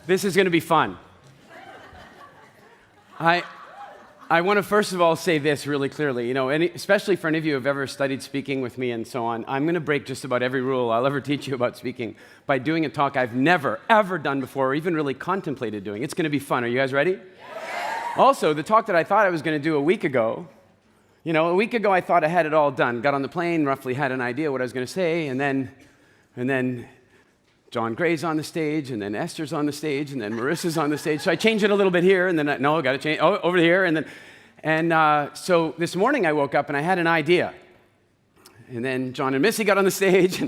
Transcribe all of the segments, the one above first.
This is going to be fun. I want to first of all say this really clearly, especially for any of you who have ever studied speaking with me and so on, I'm going to break just about every rule I'll ever teach you about speaking by doing a talk I've never, ever done before or even really contemplated doing. It's going to be fun. Are you guys ready? Yes. Also, the talk that I thought I was going to do a week ago, a week ago I thought I had it all done. Got on the plane, roughly had an idea what I was going to say, and then John Gray's on the stage, and then Esther's on the stage, and then Marissa's on the stage. So I changed it a little bit here, and then got to change over here, so this morning I woke up and I had an idea, and then John and Missy got on the stage,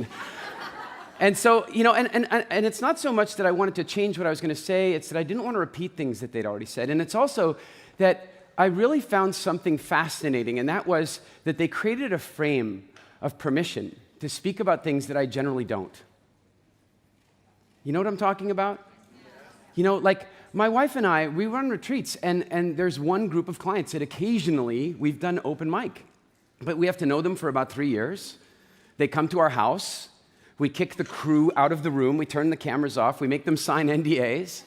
and so and it's not so much that I wanted to change what I was going to say; it's that I didn't want to repeat things that they'd already said, and it's also that I really found something fascinating, and that was that they created a frame of permission to speak about things that I generally don't. You know what I'm talking about? Like my wife and I, we run retreats, and there's one group of clients that occasionally we've done open mic. But we have to know them for about 3 years. They come to our house. We kick the crew out of the room. We turn the cameras off. We make them sign NDAs.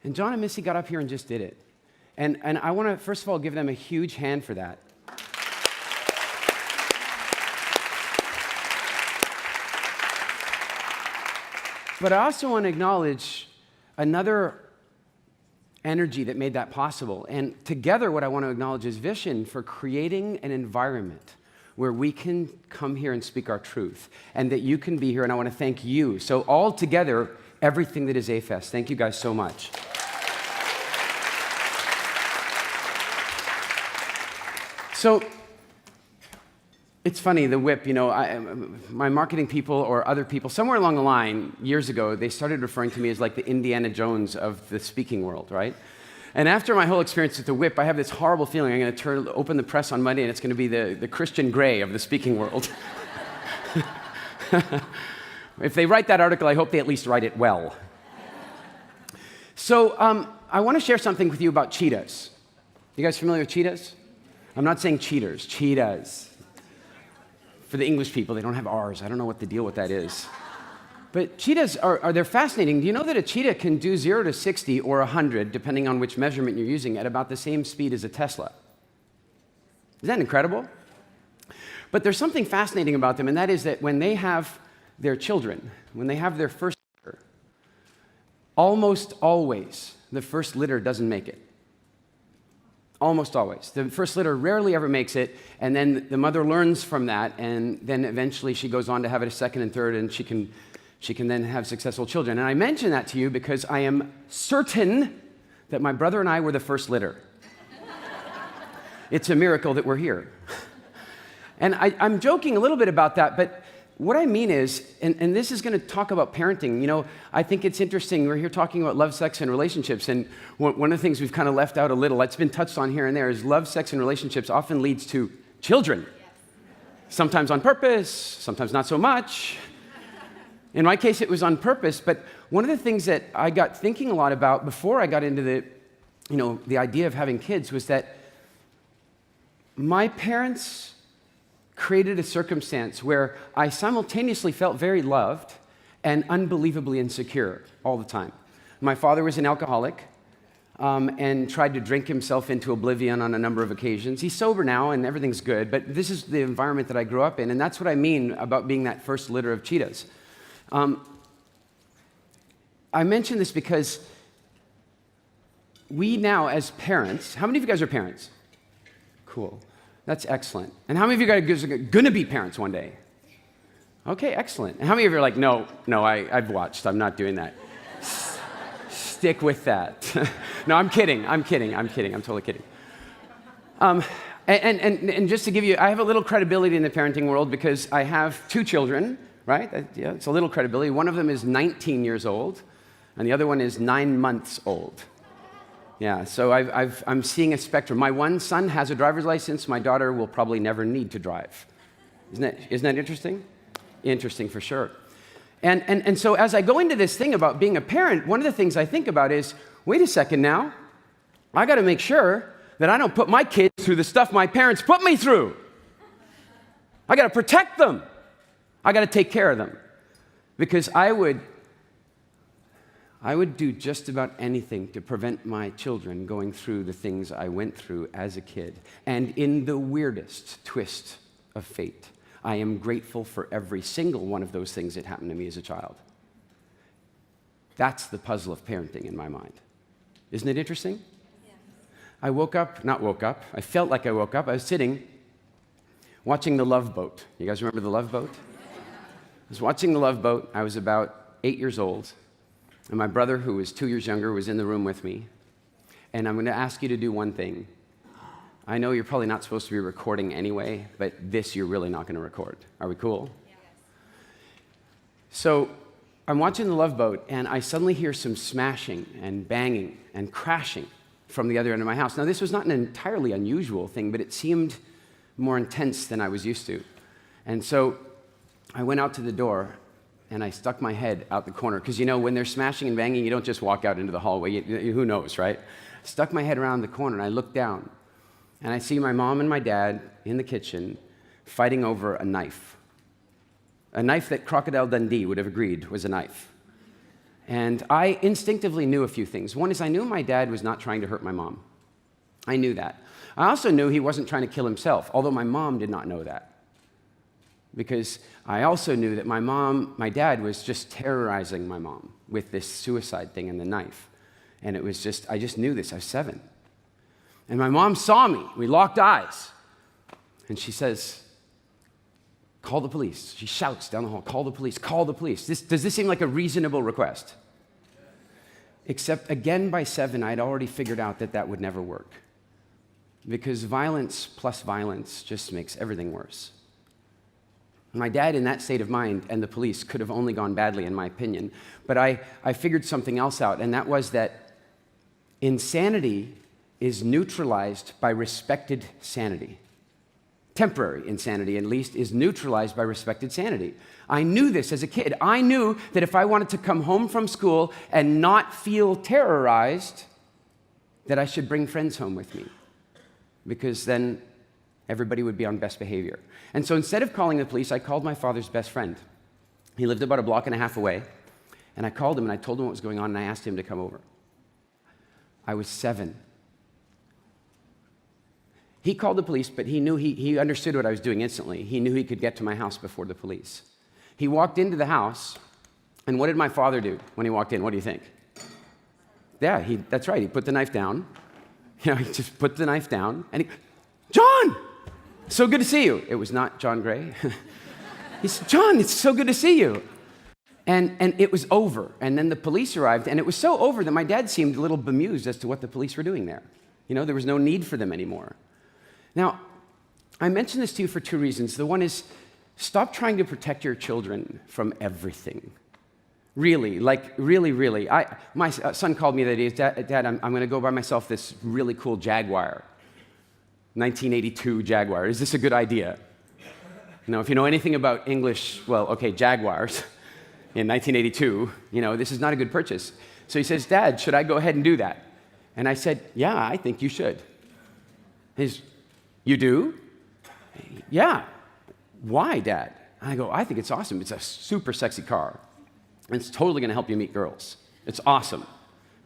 And John and Missy got up here and just did it. And I want to, first of all, give them a huge hand for that. But I also want to acknowledge another energy that made that possible. And together, what I want to acknowledge is vision for creating an environment where we can come here and speak our truth, and that you can be here, and I want to thank you. So all together, everything that is A-Fest, thank you guys so much. So, it's funny, the whip, my marketing people or other people, somewhere along the line, years ago, they started referring to me as like the Indiana Jones of the speaking world, right? And after my whole experience with the whip, I have this horrible feeling I'm going to open the press on Monday and it's going to be the Christian Grey of the speaking world. If they write that article, I hope they at least write it well. So I want to share something with you about cheetahs. You guys familiar with cheetahs? I'm not saying cheaters, cheetahs. For the English people, they don't have R's. I don't know what the deal with that is. But cheetahs they're fascinating. Do you know that a cheetah can do 0 to 60 or 100, depending on which measurement you're using, at about the same speed as a Tesla? Isn't that incredible? But there's something fascinating about them, and that is that when they have their children, when they have their first litter, almost always the first litter doesn't make it. Almost always. The first litter rarely ever makes it, and then the mother learns from that, and then eventually she goes on to have it a second and third, and she can then have successful children. And I mention that to you because I am certain that my brother and I were the first litter. It's a miracle that we're here. And I'm joking a little bit about that, but what I mean is, and this is going to talk about parenting, I think it's interesting. We're here talking about love, sex, and relationships, and one of the things we've kind of left out a little, it's been touched on here and there, is love, sex, and relationships often leads to children. Sometimes on purpose, sometimes not so much. In my case, it was on purpose, but one of the things that I got thinking a lot about before I got into the idea of having kids was that my parents created a circumstance where I simultaneously felt very loved and unbelievably insecure all the time. My father was an alcoholic and tried to drink himself into oblivion on a number of occasions. He's sober now and everything's good, but this is the environment that I grew up in, and that's what I mean about being that first litter of cheetahs. I mention this because we now, as parents, how many of you guys are parents? Cool. That's excellent. And how many of you guys are going to be parents one day? Okay, excellent. And how many of you are like, no, I've watched. I'm not doing that. Stick with that. No, I'm kidding. I'm totally kidding. And just to give you, I have a little credibility in the parenting world because I have 2 children, right? Yeah, it's a little credibility. One of them is 19 years old, and the other one is 9 months old. Yeah, so I'm seeing a spectrum. My one son has a driver's license. My daughter will probably never need to drive. Isn't that interesting? Interesting for sure. And so as I go into this thing about being a parent, one of the things I think about is, wait a second now, I got to make sure that I don't put my kids through the stuff my parents put me through. I got to protect them. I got to take care of them. Because I would I would do just about anything to prevent my children going through the things I went through as a kid. And in the weirdest twist of fate, I am grateful for every single one of those things that happened to me as a child. That's the puzzle of parenting in my mind. Isn't it interesting? Yeah. I I felt like I woke up. I was sitting watching The Love Boat. You guys remember The Love Boat? I was watching The Love Boat. I was about 8 years old. And my brother, who was 2 years younger, was in the room with me. And I'm going to ask you to do one thing. I know you're probably not supposed to be recording anyway, but this you're really not going to record. Are we cool? Yes. So I'm watching The Love Boat, and I suddenly hear some smashing and banging and crashing from the other end of my house. Now, this was not an entirely unusual thing, but it seemed more intense than I was used to. And so I went out to the door, and I stuck my head out the corner. Because, when they're smashing and banging, you don't just walk out into the hallway. Who knows, right? Stuck my head around the corner, and I looked down. And I see my mom and my dad in the kitchen fighting over a knife. A knife that Crocodile Dundee would have agreed was a knife. And I instinctively knew a few things. One is I knew my dad was not trying to hurt my mom. I knew that. I also knew he wasn't trying to kill himself, although my mom did not know that. Because I also knew that my dad was just terrorizing my mom with this suicide thing and the knife. And it was I just knew this. I was 7. And my mom saw me. We locked eyes. And she says, call the police. She shouts down the hall, call the police, call the police. Does this seem like a reasonable request? Except, again, by 7, I'd already figured out that would never work. Because violence plus violence just makes everything worse. My dad, in that state of mind, and the police could have only gone badly, in my opinion. But I figured something else out, and that was that insanity is neutralized by respected sanity. Temporary insanity, at least, is neutralized by respected sanity. I knew this as a kid. I knew that if I wanted to come home from school and not feel terrorized, that I should bring friends home with me. Because then everybody would be on best behavior. And so instead of calling the police, I called my father's best friend. He lived about a block and a half away. And I called him and I told him what was going on and I asked him to come over. I was 7. He called the police, but he knew he understood what I was doing instantly. He knew he could get to my house before the police. He walked into the house, and what did my father do when he walked in? What do you think? Yeah, that's right. He put the knife down. He just put the knife down, and John! So good to see you. It was not John Gray. He said, John, it's so good to see you. And it was over. And then the police arrived, and it was so over that my dad seemed a little bemused as to what the police were doing there. There was no need for them anymore. Now, I mention this to you for 2 reasons. The one is, stop trying to protect your children from everything. Really, really. My son called me that day. Dad, I'm going to go buy myself this really cool Jaguar. 1982 Jaguar. Is this a good idea? If you know anything about English, Jaguars in 1982, this is not a good purchase. So he says, Dad, should I go ahead and do that? And I said, yeah, I think you should. You do? Yeah. Why, Dad? And I go, I think it's awesome. It's a super sexy car. And it's totally going to help you meet girls. It's awesome.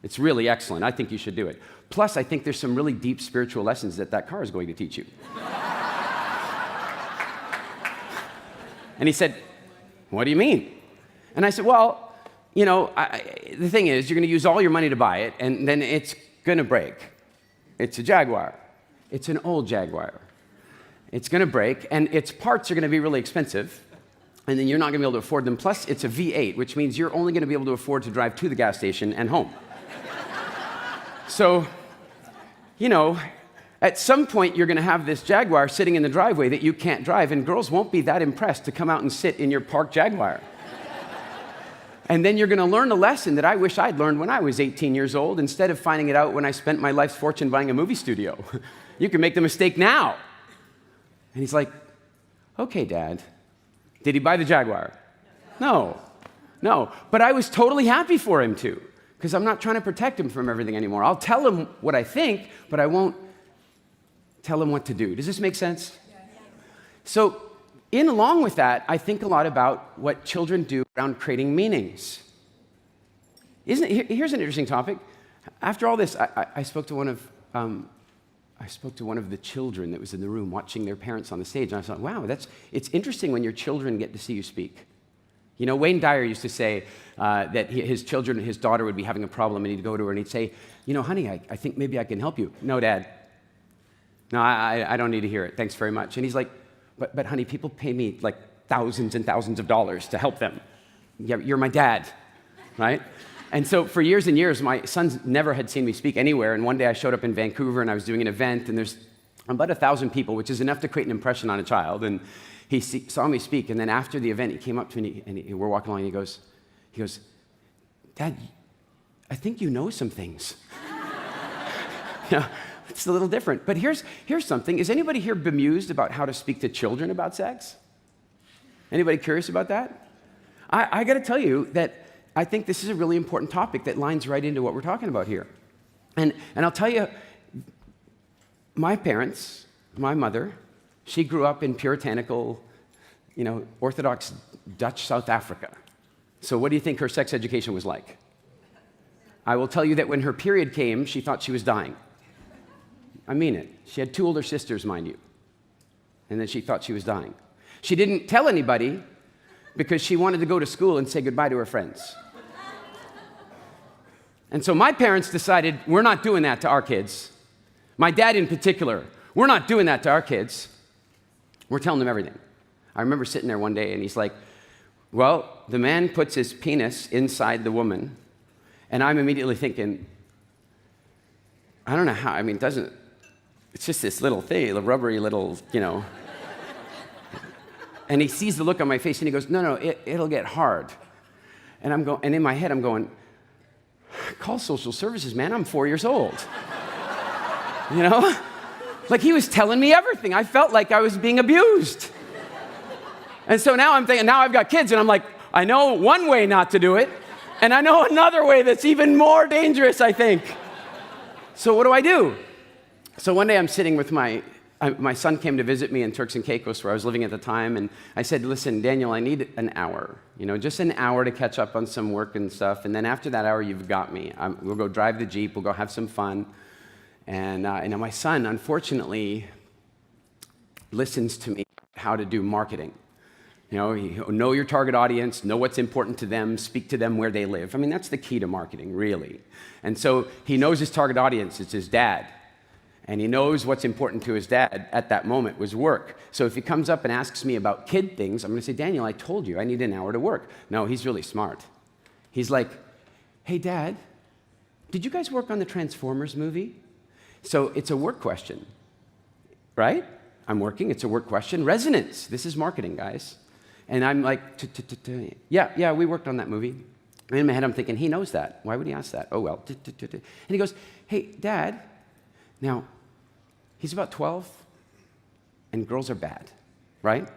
It's really excellent. I think you should do it. Plus, I think there's some really deep spiritual lessons that car is going to teach you. And he said, what do you mean? And I said, well, the thing is, you're going to use all your money to buy it, and then it's going to break. It's a Jaguar. It's an old Jaguar. It's going to break, and its parts are going to be really expensive, and then you're not going to be able to afford them. Plus, it's a V8, which means you're only going to be able to afford to drive to the gas station and home. So, at some point, you're going to have this Jaguar sitting in the driveway that you can't drive, and girls won't be that impressed to come out and sit in your parked Jaguar. And then you're going to learn a lesson that I wish I'd learned when I was 18 years old, instead of finding it out when I spent my life's fortune buying a movie studio. You can make the mistake now. And he's like, okay, Dad. Did he buy the Jaguar? No. But I was totally happy for him to, because I'm not trying to protect him from everything anymore. I'll tell him what I think, but I won't tell him what to do. Does this make sense? So, along with that, I think a lot about what children do around creating meanings. Here's an interesting topic. After all this, I spoke to one of the children that was in the room watching their parents on the stage, and I thought, wow, it's interesting when your children get to see you speak. You know, Wayne Dyer used to say that his daughter would be having a problem, and he'd go to her and he'd say, you know, honey, I think maybe I can help you. No, Dad. No, I don't need to hear it. Thanks very much. And he's like, but honey, people pay me like thousands and thousands of dollars to help them. Yeah, you're my dad, right? And so for years and years, my sons never had seen me speak anywhere. And one day I showed up in Vancouver and I was doing an event, and there's about 1,000 people, which is enough to create an impression on a child. And he saw me speak, and then after the event, he came up to me and we're walking along, and he goes, Dad, I think you know some things. Yeah, it's a little different. But here's something. Is anybody here bemused about how to speak to children about sex? Anybody curious about that? I got to tell you that I think this is a really important topic that lines right into what we're talking about here. And I'll tell you, my parents, my mother, she grew up in puritanical, Orthodox Dutch South Africa. So what do you think her sex education was like? I will tell you that when her period came, she thought she was dying. I mean it. She had 2 older sisters, mind you. And then she thought she was dying. She didn't tell anybody because she wanted to go to school and say goodbye to her friends. And so my parents decided, we're not doing that to our kids. My dad in particular, we're not doing that to our kids. We're telling them everything. I remember sitting there one day and he's like, well, the man puts his penis inside the woman. And I'm immediately thinking, I don't know how, it's just this little thing, a rubbery little, And he sees the look on my face and he goes, no, it'll get hard. And in my head I'm going, call social services, man, I'm 4 years old. Like he was telling me everything. I felt like I was being abused. And so now I'm thinking, now I've got kids and I'm like, I know one way not to do it, and I know another way that's even more dangerous, I think. So what do? So one day I'm sitting with my son came to visit me in Turks and Caicos, where I was living at the time, and I said, listen, Daniel, I need an hour, just an hour to catch up on some work and stuff, and then after that hour, you've got me. We'll go drive the Jeep, we'll go have some fun. And my son, unfortunately, listens to me how to do marketing. Know your target audience, know what's important to them, speak to them where they live. That's the key to marketing, really. And so he knows his target audience, it's his dad. And he knows what's important to his dad at that moment was work. So if he comes up and asks me about kid things, I'm going to say, Daniel, I told you I need an hour to work. No, he's really smart. He's like, hey, Dad, did you guys work on the Transformers movie? So it's a work question, right? I'm working, it's a work question. Resonance, this is marketing, guys. And I'm like, yeah, we worked on that movie. And in my head, I'm thinking, he knows that. Why would he ask that? Oh, well. And he goes, hey, Dad, now, he's about 12, and girls are bad, right?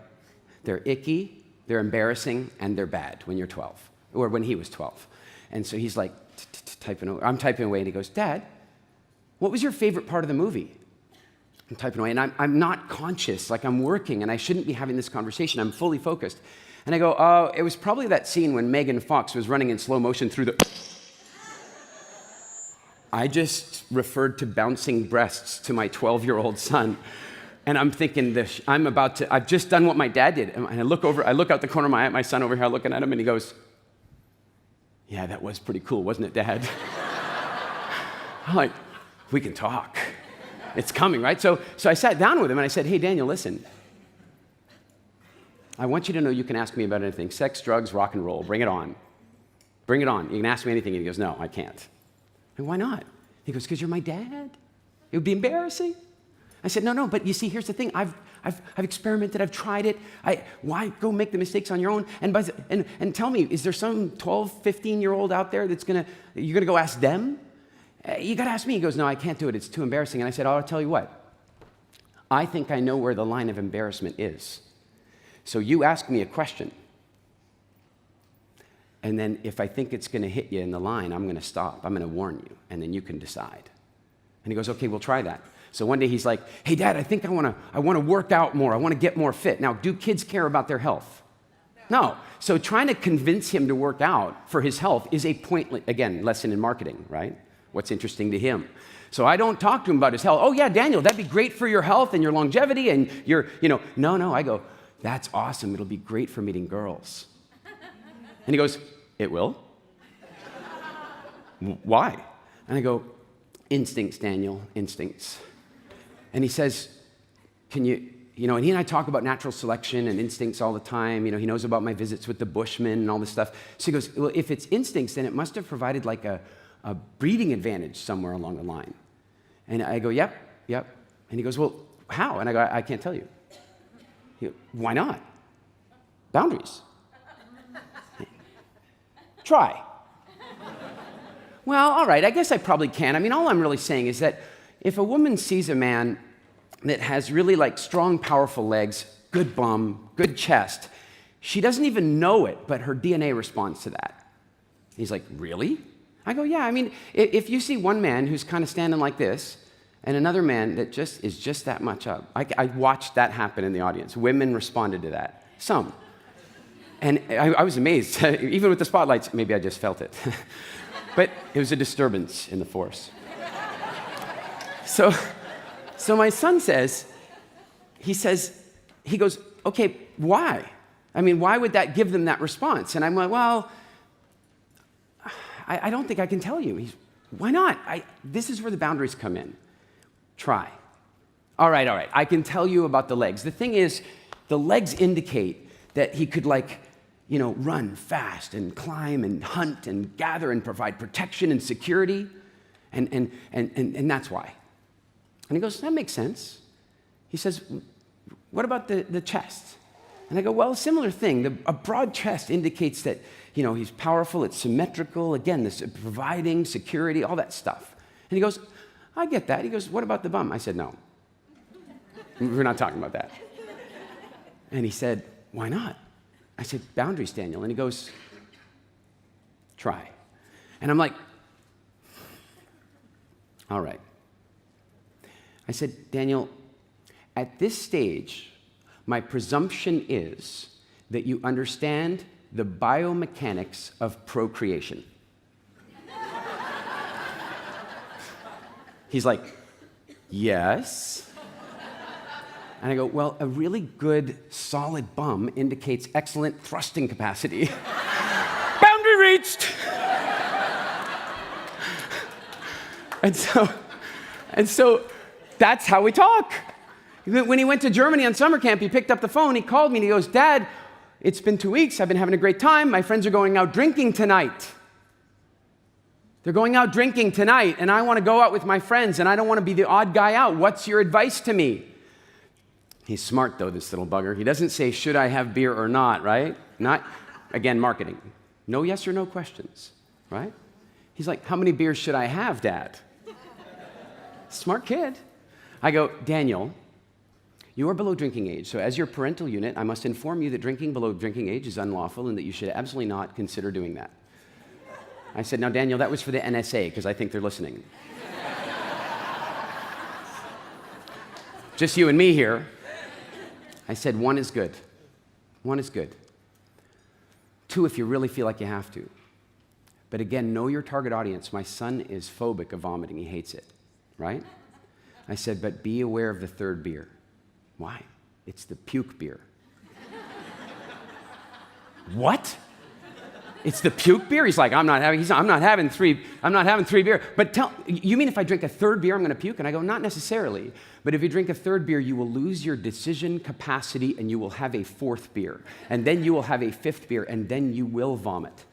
They're icky, they're embarrassing, and they're bad when you're 12, or when he was 12. And so he's like, I'm typing away, and he goes, Dad, what was your favorite part of the movie? I'm typing away, and I'm not conscious, like I'm working, and I shouldn't be having this conversation. I'm fully focused. And I go, oh, it was probably that scene when Megan Fox was running in slow motion through the... I just referred to bouncing breasts to my 12-year-old son, and I'm thinking, I've just done what my dad did. And I look out the corner of my eye at my son over here looking at him, and he goes, yeah, that was pretty cool, wasn't it, Dad? I'm like, we can talk. It's coming, right? So I sat down with him, and I said, hey, Daniel, listen. I want you to know you can ask me about anything. Sex, drugs, rock and roll, bring it on. Bring it on. You can ask me anything. And he goes, no, I can't. And why not? He goes, because you're my dad. It would be embarrassing. I said, no, but you see, here's the thing. I've experimented, I've tried it. Why go make the mistakes on your own? And tell me, is there some 12, 15-year-old out there you're going to go ask them? You got to ask me. He goes, no, I can't do it. It's too embarrassing. And I said, I'll tell you what. I think I know where the line of embarrassment is. So you ask me a question. And then if I think it's going to hit you in the line, I'm going to stop. I'm going to warn you, and then you can decide. And he goes, okay, we'll try that. So one day he's like, hey, Dad, I think I want to work out more. I want to get more fit. Now, do kids care about their health? No. No. So trying to convince him to work out for his health is a pointless, again, lesson in marketing, right? What's interesting to him. So I don't talk to him about his health. Oh yeah, Daniel, that'd be great for your health and your longevity and your, no, I go, that's awesome. It'll be great for meeting girls. And he goes, it will? Why? And I go, instincts, Daniel, instincts. And he says, and he and I talk about natural selection and instincts all the time. He knows about my visits with the Bushmen and all this stuff. So he goes, well, if it's instincts, then it must have provided like a breeding advantage somewhere along the line. And I go, yep. And he goes, well, how? And I go, I can't tell you. He goes, why not? Boundaries. Try. Well, all right, I guess I probably can. I mean, all I'm really saying is that if a woman sees a man that has really like strong, powerful legs, good bum, good chest, she doesn't even know it, but her DNA responds to that. He's like, really? I go, yeah, I mean, if you see one man who's kind of standing like this and another man that is just that much up, I watched that happen in the audience. Women responded to that, some. And I was amazed. Even with the spotlights, maybe I just felt it. But it was a disturbance in the force. So my son he goes, okay, why? I mean, why would that give them that response? And I'm like, well, I don't think I can tell you. Why not? This is where the boundaries come in. Try. All right. I can tell you about the legs. The thing is, the legs indicate that he could run fast and climb and hunt and gather and provide protection and security. And that's why. And he goes, that makes sense. He says, what about the chest? And I go, well, similar thing. A broad chest indicates that, he's powerful, it's symmetrical. Again, this providing security, all that stuff. And he goes, I get that. He goes, what about the bum? I said, no. We're not talking about that. And he said, why not? I said, boundaries, Daniel. And he goes, try. And I'm like, all right. I said, Daniel, at this stage, my presumption is that you understand the biomechanics of procreation. He's like, yes. And I go, well, a really good, solid bum indicates excellent thrusting capacity. Boundary reached! And so that's how we talk. When he went to Germany on summer camp, he picked up the phone, he called me, and he goes, Dad, it's been 2 weeks, I've been having a great time, my friends are going out drinking tonight. They're going out drinking tonight, and I want to go out with my friends, and I don't want to be the odd guy out. What's your advice to me? He's smart, though, this little bugger. He doesn't say, should I have beer or not, right? Not, again, marketing. No yes or no questions, right? He's like, how many beers should I have, Dad? Smart kid. I go, Daniel, you are below drinking age, so as your parental unit, I must inform you that drinking below drinking age is unlawful and that you should absolutely not consider doing that. I said, now, Daniel, that was for the NSA, because I think they're listening. Just you and me here. I said, 1 is good. 1 is good. 2, if you really feel like you have to. But again, know your target audience. My son is phobic of vomiting. He hates it, right? I said, but be aware of the 3rd beer. Why? It's the puke beer. What? It's the puke beer? He's like, I'm not having 3 beer. But you mean if I drink a 3rd beer, I'm going to puke? And I go, not necessarily. But if you drink a 3rd beer, you will lose your decision capacity and you will have a 4th beer. And then you will have a 5th beer and then you will vomit.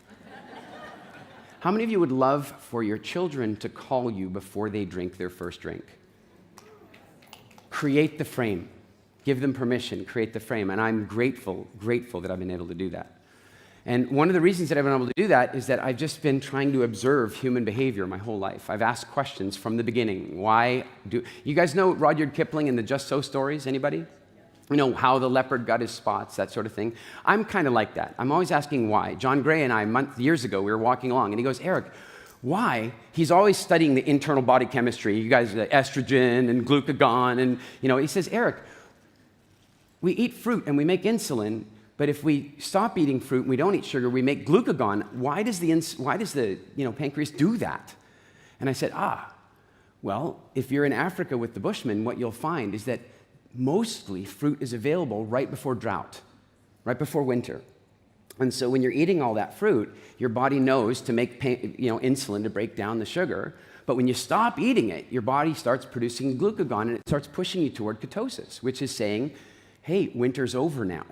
How many of you would love for your children to call you before they drink their first drink? Create the frame. Give them permission, create the frame. And I'm grateful that I've been able to do that. And one of the reasons that I've been able to do that is that I've just been trying to observe human behavior my whole life. I've asked questions from the beginning. You guys know Rudyard Kipling and the Just So stories? Anybody? You know, how the leopard got his spots, that sort of thing. I'm kind of like that. I'm always asking why. John Gray and I, years ago, we were walking along, and he goes, Eric, why? He's always studying the internal body chemistry. You guys, estrogen and glucagon, and, he says, Eric, we eat fruit and we make insulin, But if we stop eating fruit and we don't eat sugar, we make glucagon. Why does the pancreas do that? And I said, well, if you're in Africa with the Bushmen, what you'll find is that mostly fruit is available right before drought, right before winter. And so when you're eating all that fruit, your body knows to make insulin to break down the sugar. But when you stop eating it, your body starts producing glucagon, and it starts pushing you toward ketosis, which is saying, hey, winter's over now.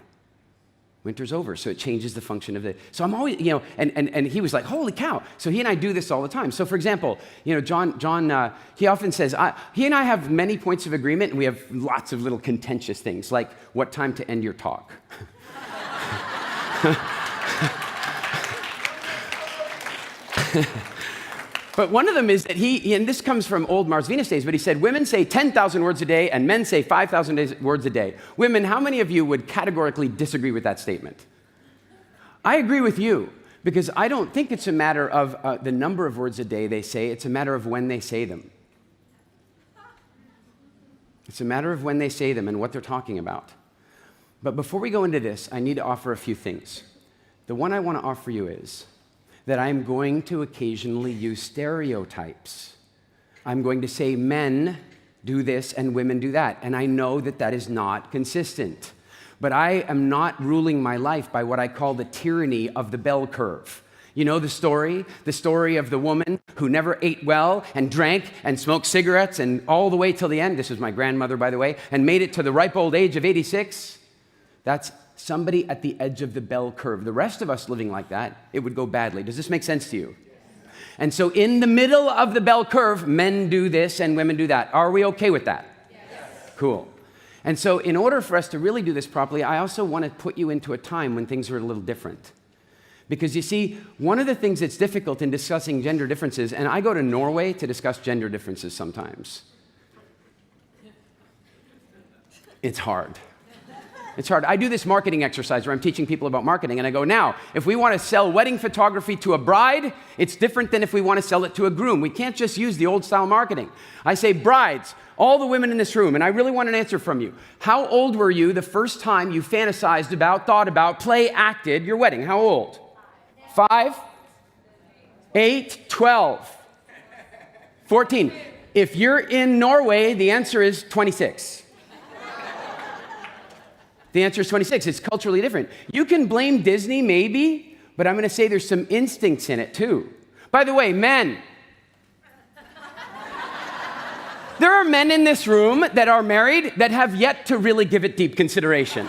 Winter's over, so it changes the function of the... So I'm always, and he was like, holy cow. So he and I do this all the time. So for example, John, he often says, he and I have many points of agreement, and we have lots of little contentious things, like what time to end your talk. But one of them is that and this comes from old Mars Venus days, but he said, women say 10,000 words a day and men say 5,000 words a day. Women, how many of you would categorically disagree with that statement? I agree with you, because I don't think it's a matter of the number of words a day they say, it's a matter of when they say them. It's a matter of when they say them and what they're talking about. But before we go into this, I need to offer a few things. The one I want to offer you is that I'm going to occasionally use stereotypes. I'm going to say men do this and women do that, and I know that that is not consistent. But I am not ruling my life by what I call the tyranny of the bell curve. You know the story? The story of the woman who never ate well and drank and smoked cigarettes and all the way till the end. This was my grandmother, by the way, and made it to the ripe old age of 86. That's somebody at the edge of the bell curve. The rest of us living like that, it would go badly. Does this make sense to you? And so in the middle of the bell curve, men do this and women do that. Are we okay with that? Yes. Cool. And so in order for us to really do this properly, I also want to put you into a time when things are a little different. Because you see, one of the things that's difficult in discussing gender differences, and I go to Norway to discuss gender differences sometimes. It's hard. It's hard. I do this marketing exercise where I'm teaching people about marketing, and I go, now, if we want to sell wedding photography to a bride, it's different than if we want to sell it to a groom. We can't just use the old-style marketing. I say, brides, all the women in this room, and I really want an answer from you. How old were you the first time you fantasized about, thought about, acted your wedding? How old? 5? 8? 12? 14? If you're in Norway, the answer is 26. The answer is 26. It's culturally different. You can blame Disney, maybe, but I'm going to say there's some instincts in it, too. By the way, men. There are men in this room that are married that have yet to really give it deep consideration.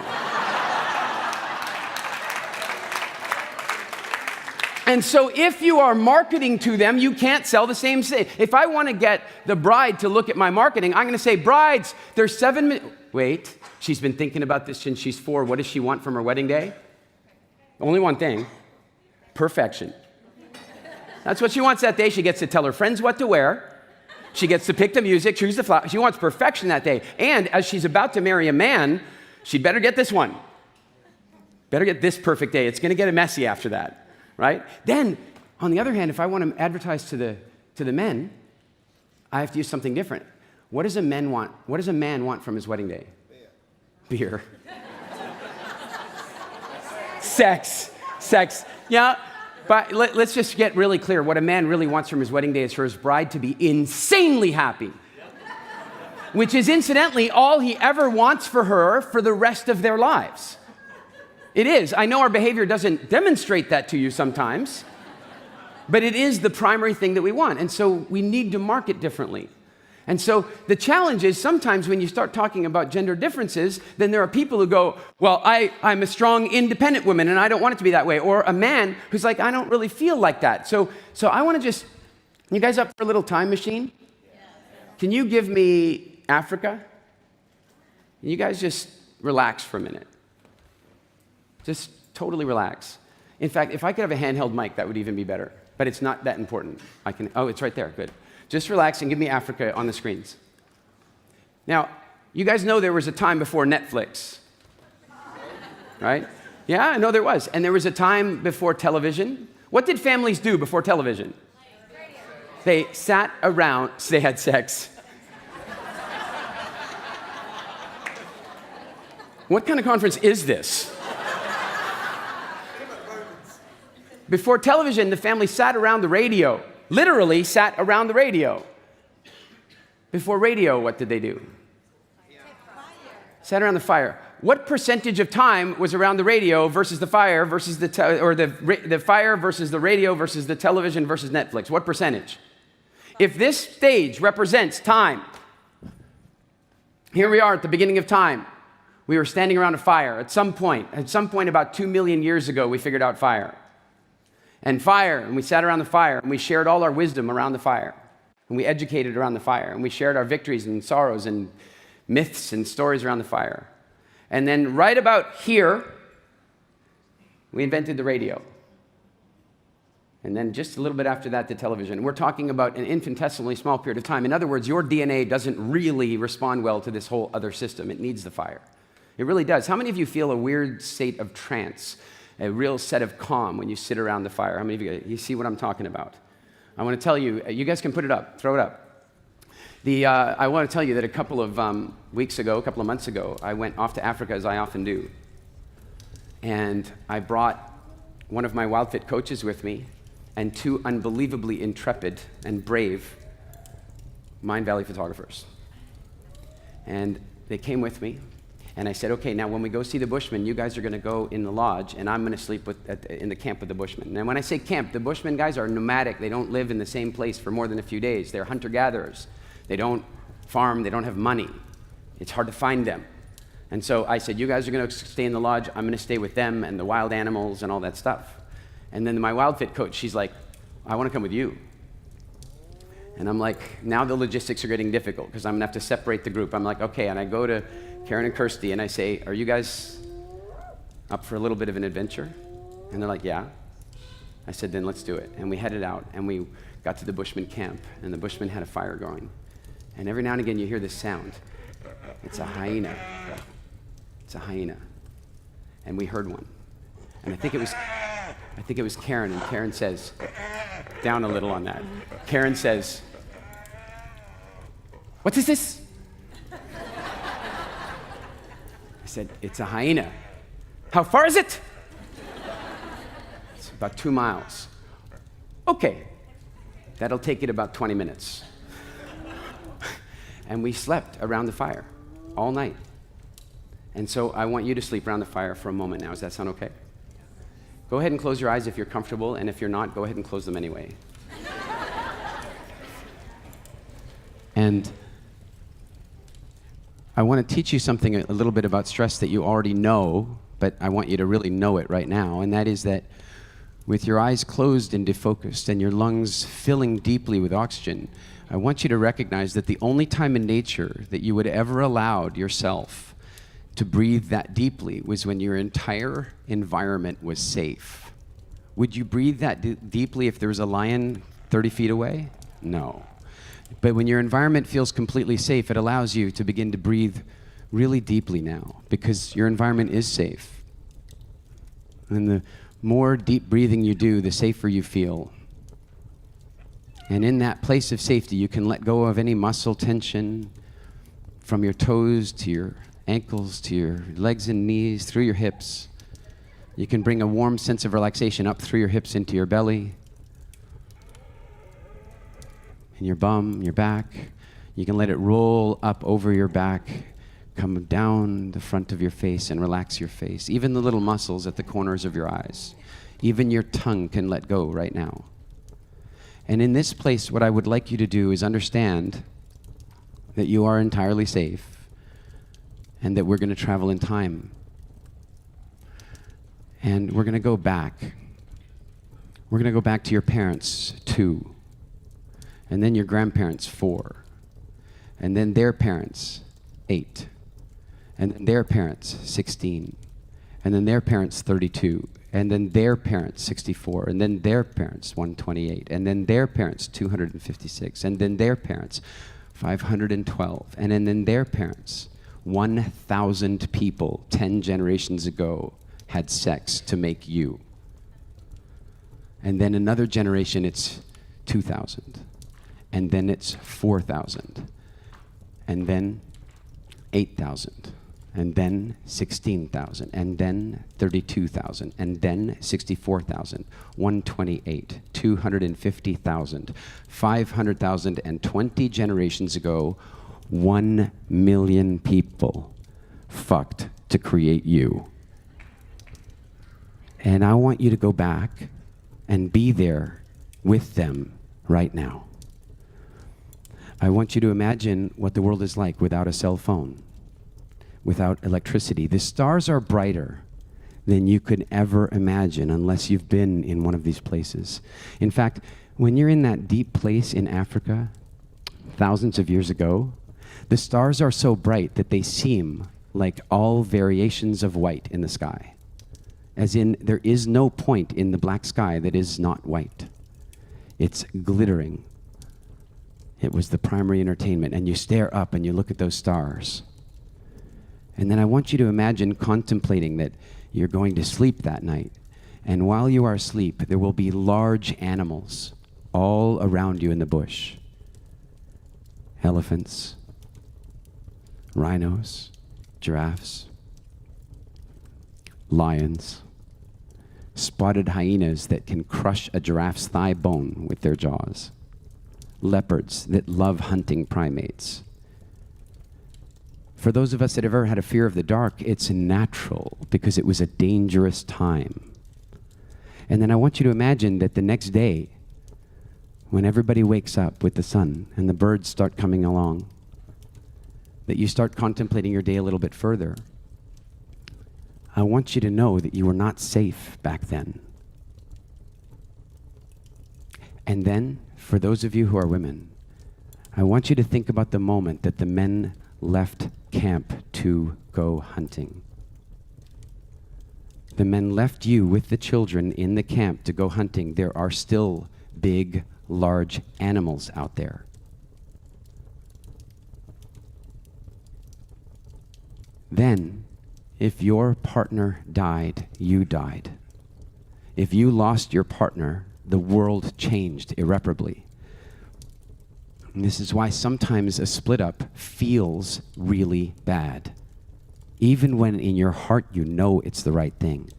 And so if you are marketing to them, you can't sell the same thing. If I want to get the bride to look at my marketing, I'm going to say, brides, there's 7 minutes. Wait, she's been thinking about this since she's 4. What does she want from her wedding day? Only one thing, perfection. That's what she wants that day. She gets to tell her friends what to wear. She gets to pick the music, choose the flower. She wants perfection that day. And as she's about to marry a man, she'd better get this one. Better get this perfect day. It's going to get messy after that, right? Then, on the other hand, if I want to advertise to the men, I have to use something different. What does a man want? What does a man want from his wedding day? Beer. Sex. Yeah, but let's just get really clear. What a man really wants from his wedding day is for his bride to be insanely happy, which is incidentally all he ever wants for her for the rest of their lives. It is. I know our behavior doesn't demonstrate that to you sometimes, but it is the primary thing that we want. And so we need to market differently. And so the challenge is sometimes when you start talking about gender differences, then there are people who go, well, I'm a strong, independent woman, and I don't want it to be that way. Or a man who's like, I don't really feel like that. So I want to just, you guys up for a little time machine? Can you give me Africa? You guys just relax for a minute. Just totally relax. In fact, if I could have a handheld mic, that would even be better. But it's not that important. Oh, it's right there. Good. Just relax and give me Africa on the screens. Now, you guys know there was a time before Netflix, right? Yeah, I know there was. And there was a time before television. What did families do before television? They sat around, so they had sex. What kind of conference is this? Before television, the family sat around the radio, literally sat around the radio. Before radio, what did they do? Sat around the fire. What percentage of time was around the radio versus the fire versus the fire versus the radio versus the television versus Netflix? What percentage? If this stage represents time, here we are at the beginning of time. We were standing around a fire. At some point about 2 million years ago, we figured out fire. And we sat around the fire, and we shared all our wisdom around the fire. And we educated around the fire, and we shared our victories and sorrows and myths and stories around the fire. And then right about here, we invented the radio. And then just a little bit after that, the television. We're talking about an infinitesimally small period of time. In other words, your DNA doesn't really respond well to this whole other system. It needs the fire. It really does. How many of you feel a weird state of trance, a real set of calm when you sit around the fire? How many of you see what I'm talking about? I want to tell you, you guys can put it up, throw it up. I want to tell you that a couple of months ago, I went off to Africa, as I often do. And I brought one of my WildFit coaches with me and 2 unbelievably intrepid and brave Mind Valley photographers. And they came with me, and I said, okay, now when we go see the Bushmen, you guys are going to go in the lodge, and I'm going to sleep in the camp with the Bushmen. And when I say camp, the Bushmen guys are nomadic. They don't live in the same place for more than a few days. They're hunter-gatherers. They don't farm. They don't have money. It's hard to find them. And so I said, you guys are going to stay in the lodge. I'm going to stay with them and the wild animals and all that stuff. And then my WildFit coach, she's like, I want to come with you. And I'm like, now the logistics are getting difficult because I'm going to have to separate the group. I'm like, okay. And I go to Karen and Kirsty and I say, are you guys up for a little bit of an adventure? And they're like, yeah. I said, then let's do it. And we headed out and we got to the Bushman camp, and the Bushmen had a fire going. And every now and again you hear this sound. It's a hyena. It's a hyena. And we heard one. And I think it was Karen, and Karen says, down a little on that. Karen says, what is this? I said, it's a hyena. How far is it? It's about 2 miles. Okay, that'll take it about 20 minutes. And we slept around the fire all night. And so I want you to sleep around the fire for a moment now. Does that sound okay? Go ahead and close your eyes if you're comfortable, and if you're not, go ahead and close them anyway. And I want to teach you something a little bit about stress that you already know, but I want you to really know it right now, and that is that with your eyes closed and defocused and your lungs filling deeply with oxygen, I want you to recognize that the only time in nature that you would ever allowed yourself to breathe that deeply was when your entire environment was safe. Would you breathe that deeply if there was a lion 30 feet away? No. But when your environment feels completely safe, it allows you to begin to breathe really deeply now because your environment is safe. And the more deep breathing you do, the safer you feel. And in that place of safety, you can let go of any muscle tension from your toes to your ankles to your legs and knees, through your hips. You can bring a warm sense of relaxation up through your hips into your belly, and your bum, your back. You can let it roll up over your back, come down the front of your face and relax your face. Even the little muscles at the corners of your eyes. Even your tongue can let go right now. And in this place, what I would like you to do is understand that you are entirely safe and that we're going to travel in time. And we're going to go back. We're going to go back to your parents, 2. And then your grandparents, 4. And then their parents, 8. And then their parents, 16. And then their parents, 32. And then their parents, 64. And then their parents, 128. And then their parents, 256. And then their parents, 512. And then their parents, 1,000 people 10 generations ago had sex to make you. And then another generation, it's 2,000. And then it's 4,000. And then 8,000. and then 16,000, and then 32,000, and then 64,000, 128, 250,000, 500,000, and 20 generations ago, 1 million people fucked to create you. And I want you to go back and be there with them right now. I want you to imagine what the world is like without a cell phone, without electricity. The stars are brighter than you could ever imagine unless you've been in one of these places. In fact, when you're in that deep place in Africa, thousands of years ago, the stars are so bright that they seem like all variations of white in the sky. As in, there is no point in the black sky that is not white. It's glittering. It was the primary entertainment. And you stare up and you look at those stars. And then I want you to imagine contemplating that you're going to sleep that night. And while you are asleep, there will be large animals all around you in the bush. Elephants, rhinos, giraffes, lions, spotted hyenas that can crush a giraffe's thigh bone with their jaws, leopards that love hunting primates. For those of us that have ever had a fear of the dark, it's natural because it was a dangerous time. And then I want you to imagine that the next day, when everybody wakes up with the sun and the birds start coming along, that you start contemplating your day a little bit further. I want you to know that you were not safe back then. And then, for those of you who are women, I want you to think about the moment that the men left camp to go hunting. The men left you with the children in the camp to go hunting. There are still big, large animals out there. Then, if your partner died, you died. If you lost your partner, the world changed irreparably. And this is why sometimes a split up feels really bad, even when in your heart you know it's the right thing.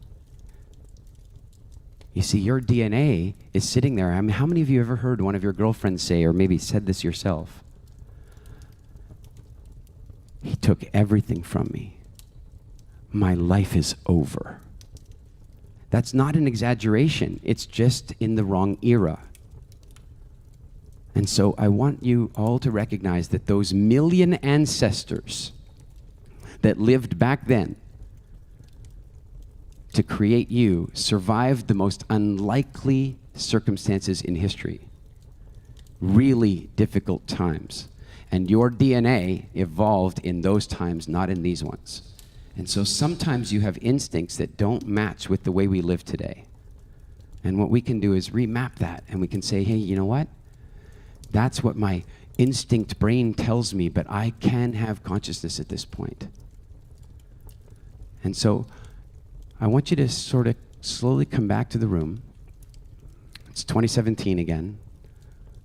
You see, your DNA is sitting there. I mean, how many of you ever heard one of your girlfriends say, or maybe said this yourself? He took everything from me. My life is over. That's not an exaggeration. It's just in the wrong era. And so I want you all to recognize that those million ancestors that lived back then to create you survived the most unlikely circumstances in history. Really difficult times. And your DNA evolved in those times, not in these ones. And so sometimes you have instincts that don't match with the way we live today. And what we can do is remap that, and we can say, hey, you know what? That's what my instinct brain tells me, but I can have consciousness at this point. And so I want you to sort of slowly come back to the room. It's 2017 again.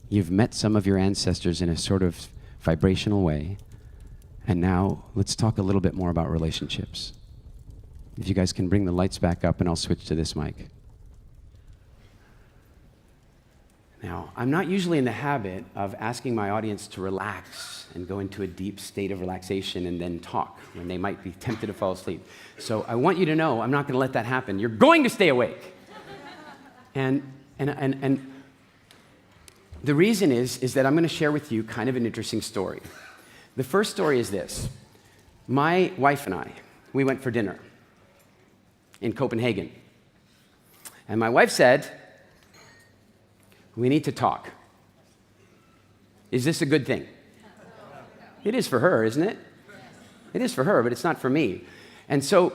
You've met some of your ancestors in a sort of vibrational way. And now let's talk a little bit more about relationships. If you guys can bring the lights back up, and I'll switch to this mic. Now, I'm not usually in the habit of asking my audience to relax and go into a deep state of relaxation and then talk when they might be tempted to fall asleep. So I want you to know I'm not going to let that happen. You're going to stay awake. And the reason is that I'm going to share with you kind of an interesting story. The first story is this. My wife and I, we went for dinner in Copenhagen. And my wife said, we need to talk. Is this a good thing? It is for her, isn't it? It is for her, but it's not for me. And so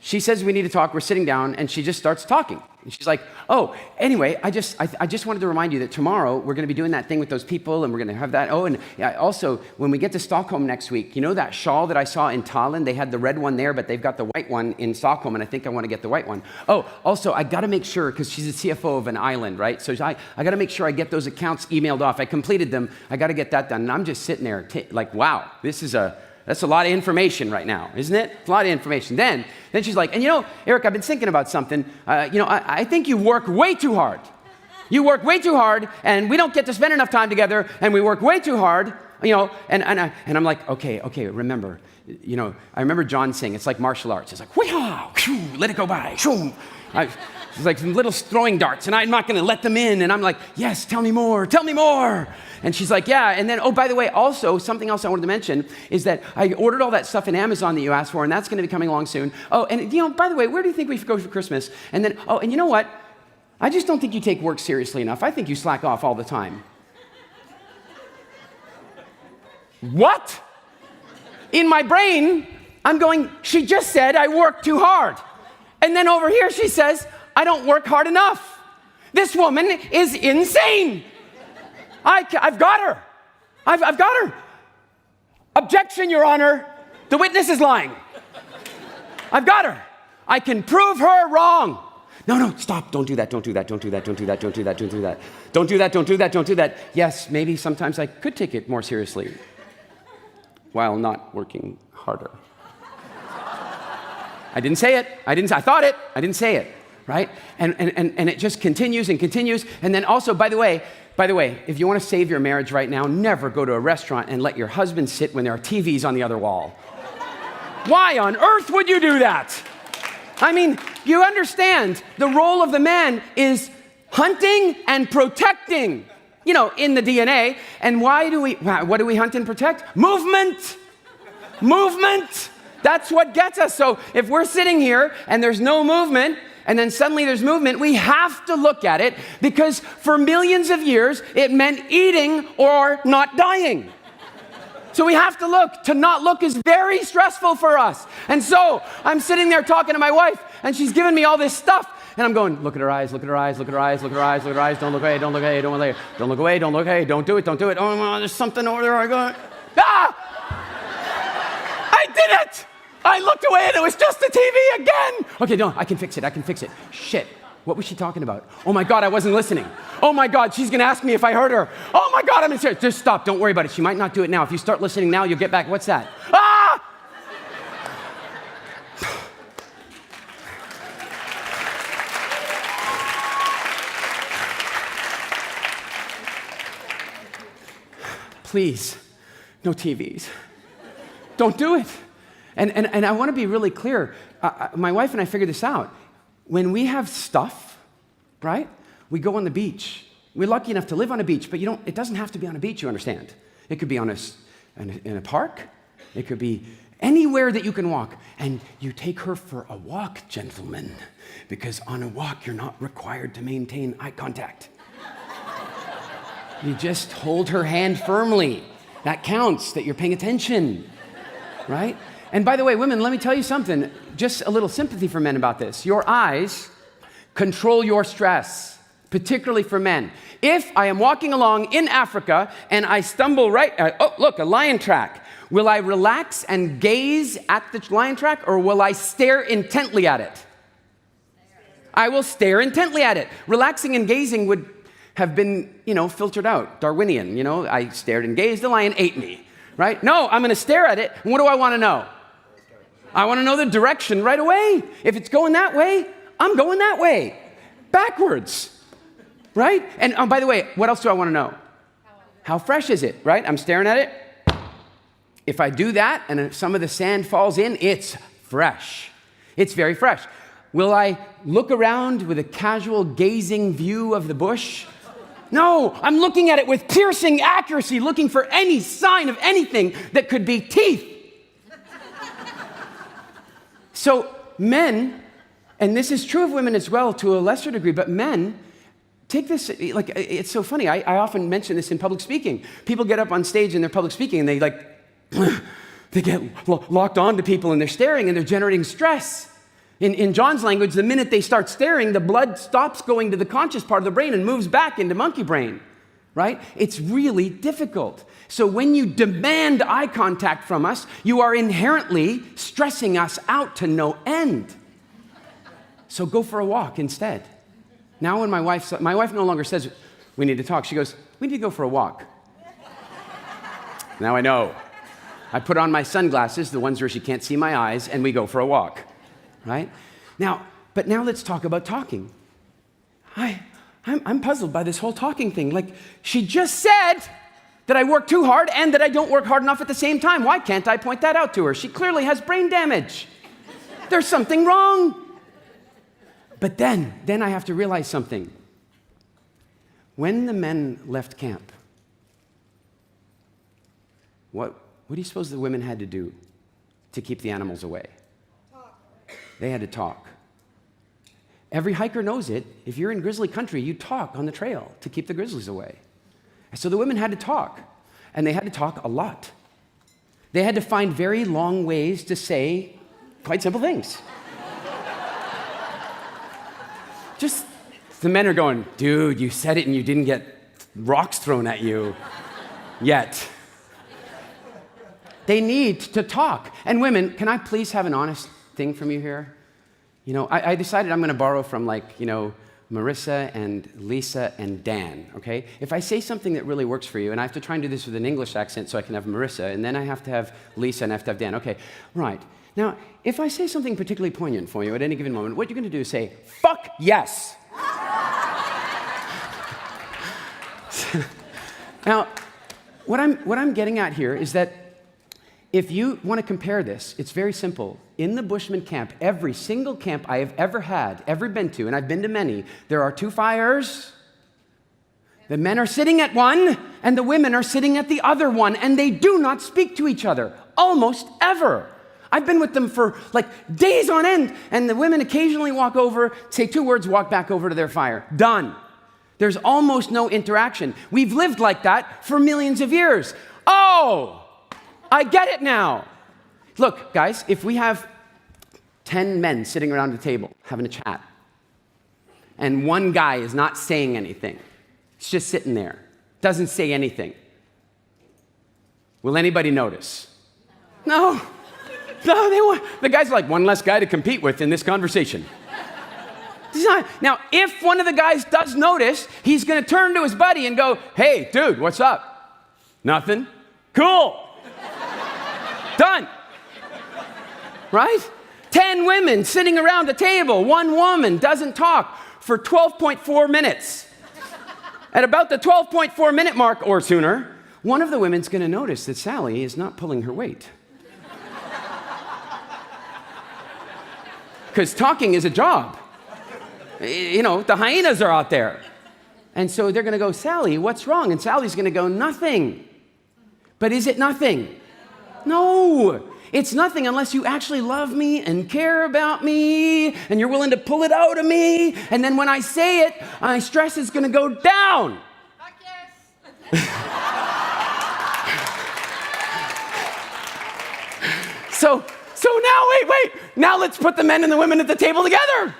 she says we need to talk. We're sitting down, and she just starts talking. And she's like, oh, anyway, I just wanted to remind you that tomorrow we're going to be doing that thing with those people, and we're going to have that. Oh, and also, when we get to Stockholm next week, you know that shawl that I saw in Tallinn? They had the red one there, but they've got the white one in Stockholm, and I think I want to get the white one. Oh, also, I got to make sure, because she's the CFO of an island, right? So I got to make sure I get those accounts emailed off. I completed them. I got to get that done. And I'm just sitting there like, wow, this is a That's a lot of information right now, isn't it? It's a lot of information. Then she's like, and you know, Eric, I've been thinking about something. I think you work way too hard. You work way too hard, and we don't get to spend enough time together, and we work way too hard, and I'm like, okay, remember, I remember John saying, it's like martial arts. It's like, whee-haw, let it go by, shoo. It's like some little throwing darts, and I'm not going to let them in. And I'm like, yes, tell me more. And she's like, yeah. And then, oh, by the way, also, something else I wanted to mention is that I ordered all that stuff in Amazon that you asked for, and that's going to be coming along soon. Oh, and, by the way, where do you think we should go for Christmas? And then, oh, and you know what? I just don't think you take work seriously enough. I think you slack off all the time. What? In my brain, I'm going, she just said I work too hard. And then over here she says, I don't work hard enough. This woman is insane. I've got her. I've got her. Objection, Your Honor. The witness is lying. I've got her. I can prove her wrong. No, stop. Don't do that. Don't do that. Don't do that. Don't do that. Don't do that. Don't do that. Don't do that. Don't do that. Don't do that. Yes, maybe sometimes I could take it more seriously while not working harder. I didn't say it. I thought it. I didn't say it, right? And it just continues and continues. And then also, by the way, if you want to save your marriage right now, never go to a restaurant and let your husband sit when there are TVs on the other wall. Why on earth would you do that? I mean, you understand the role of the man is hunting and protecting, in the DNA. And what do we hunt and protect? Movement. That's what gets us. So if we're sitting here and there's no movement, and then suddenly there's movement, we have to look at it, because for millions of years, it meant eating or not dying. So we have to look. To not look is very stressful for us. And so I'm sitting there talking to my wife, and she's giving me all this stuff. And I'm going, look at her eyes, look at her eyes, look at her eyes, look at her eyes, look at her eyes. Don't look away, don't look away, don't look away, don't look away, don't look away, don't do it, don't do it. Oh, there's something over there. I go, I did it! I looked away and it was just the TV again. Okay, no, I can fix it. Shit, what was she talking about? Oh my God, I wasn't listening. Oh my God, she's gonna ask me if I heard her. Oh my God, I'm in serious. Just stop, don't worry about it. She might not do it now. If you start listening now, you'll get back. What's that? Please, no TVs. Don't do it. And I want to be really clear. My wife and I figured this out. When we have stuff, right, we go on the beach. We're lucky enough to live on a beach, but it doesn't have to be on a beach, you understand. It could be in a park. It could be anywhere that you can walk. And you take her for a walk, gentlemen, because on a walk, you're not required to maintain eye contact. You just hold her hand firmly. That counts, that you're paying attention, right? And by the way, women, let me tell you something. Just a little sympathy for men about this. Your eyes control your stress, particularly for men. If I am walking along in Africa and I stumble look, a lion track. Will I relax and gaze at the lion track, or will I stare intently at it? I will stare intently at it. Relaxing and gazing would have been, filtered out, Darwinian. I stared and gazed, the lion ate me, right? No, I'm going to stare at it. And what do I want to know? I want to know the direction right away. If it's going that way, I'm going that way, backwards, right? And by the way, what else do I want to know? How fresh is it, right? I'm staring at it. If I do that and some of the sand falls in, it's fresh. It's very fresh. Will I look around with a casual gazing view of the bush? No, I'm looking at it with piercing accuracy, looking for any sign of anything that could be teeth. So men, and this is true of women as well to a lesser degree, but men, take this, it's so funny. I often mention this in public speaking. People get up on stage in their public speaking and they they get locked on to people and they're staring and they're generating stress. In John's language, the minute they start staring, the blood stops going to the conscious part of the brain and moves back into monkey brain, right? It's really difficult. So when you demand eye contact from us, you are inherently stressing us out to no end. So go for a walk instead. Now when my wife no longer says, we need to talk, she goes, we need to go for a walk. Now I know. I put on my sunglasses, the ones where she can't see my eyes, and we go for a walk, right? But now let's talk about talking. I'm puzzled by this whole talking thing. Like, she just said that I work too hard and that I don't work hard enough at the same time. Why can't I point that out to her? She clearly has brain damage. There's something wrong. But then I have to realize something. When the men left camp, what do you suppose the women had to do to keep the animals away? Talk. They had to talk. Every hiker knows it. If you're in grizzly country, you talk on the trail to keep the grizzlies away. So the women had to talk, and they had to talk a lot. They had to find very long ways to say quite simple things. Just, the men are going, dude, you said it and you didn't get rocks thrown at you yet. They need to talk. And women, can I please have an honest thing from you here? You know, I decided I'm going to borrow from, like, you know, Marissa and Lisa and Dan, okay? If I say something that really works for you, and I have to try and do this with an English accent so I can have Marissa, and then I have to have Lisa and I have to have Dan. Okay, right. Now, if I say something particularly poignant for you at any given moment, what you're going to do is say, fuck yes. Now, what I'm getting at here is that if you want to compare this, it's very simple. In the Bushman camp, every single camp I have ever been to, and I've been to many, there are two fires. The men are sitting at one, and the women are sitting at the other one, and they do not speak to each other, almost ever. I've been with them for like days on end, and the women occasionally walk over, say two words, walk back over to their fire. Done. There's almost no interaction. We've lived like that for millions of years. Oh, I get it now. Look, guys, if we have 10 men sitting around a table having a chat, and one guy is not saying anything, he's just sitting there, doesn't say anything, will anybody notice? No. No, they won't. The guy's like one less guy to compete with in this conversation. Now, if one of the guys does notice, he's going to turn to his buddy and go, hey, dude, what's up? Nothing? Cool. Done. Right? 10 women sitting around a table. One woman doesn't talk for 12.4 minutes. At about the 12.4 minute mark or sooner, one of the women's going to notice that Sally is not pulling her weight. Because talking is a job. You know, the hyenas are out there. And so they're going to go, Sally, what's wrong? And Sally's going to go, nothing. But is it nothing? No. It's nothing unless you actually love me and care about me and you're willing to pull it out of me. And then when I say it, my stress is going to go down. Fuck yes. So now, wait. Now let's put the men and the women at the table together.